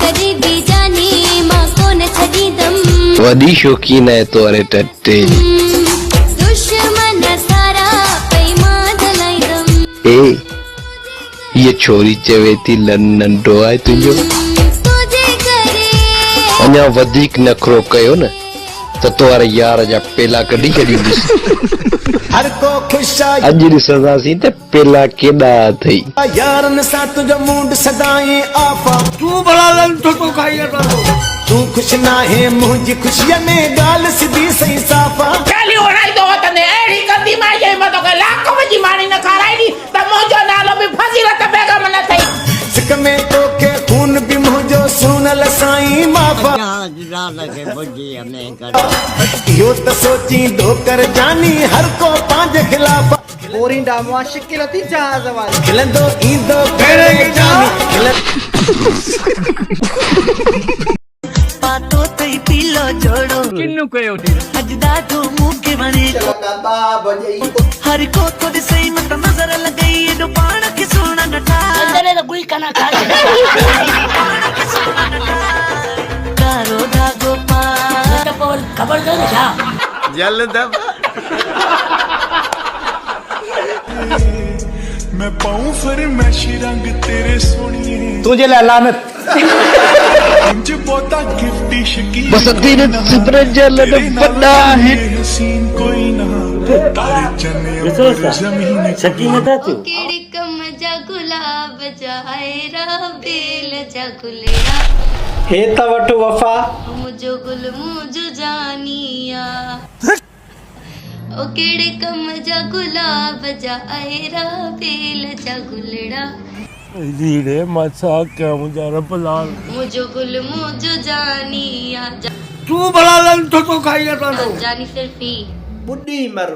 गरीबी जानी मां कोन छॾींदम वॾी शौक़ीन आहे तोरे टटे दुश्मन सारा पई मां दलाईंदम ए ये छोरी चवे थी नंढो आहे तुंहिंजो तुझे करे अञा वधीक नखरो कयो न त तोरे यार जा पेला कढी छॾींदुसि हर को खुश अॼु ॾिसंदासीं त पेला केॾा अथई यारन सां तुंहिंजो मूड सदाई आफा तू बड़ा लन तो खाई था तू खुश ना है मुंहिंजी ख़ुशीअ में ॻाल्हि सिधी सही साफ़ा गाली उड़ाई दो तने एड़ी कंदी मां जे मतो के लाख वजी माणी न खाराईदी त मोजो नालो बि फजीलत बेगम न थई सिक में तोखे खून बि मुंहिंजो सुनल साईं माफ़ा लगे बुझी हमें कर इहो त सोचींदो कर जानी हर को पंहिंजे ख़िलाफ़ बोरिंडा मुआ शिकिलती जहाज वाली खिलंदो ईंदो भेड़े जानी पातो तई पीलो जोड़ो किन्नु कयो अज दादू मुके बने हर को तो सही मत नजर लगई एडो पाण के सोना नटा अंदर तो कोई कना खा कारो धागो पा तो बोल खबर दे ना छा मैं पाऊं फिर मैशी रंग तेरे सोनिए तुझे लानत मुझे बहुता गिफ्टी शकी बसंती ने सिमरन जा लॾ वॾा आहिनि हसीन कोई ना तारे चने ऊपर जमीन सकी न था तू केड़े कम जा गुलाब जा आयरा बेल जा गुलेरा हे त वटो वफा मुझो गुल मुझो जानिया ओ केड़े कम जा गुलाब जा आयरा बेल जा गुलड़ा धीरे मचा क्या मुझे रब लाल मुझो गुल मुझो जानिया तू बड़ा लन तो खाई था जानी सिर्फ ही बुड्ढी मर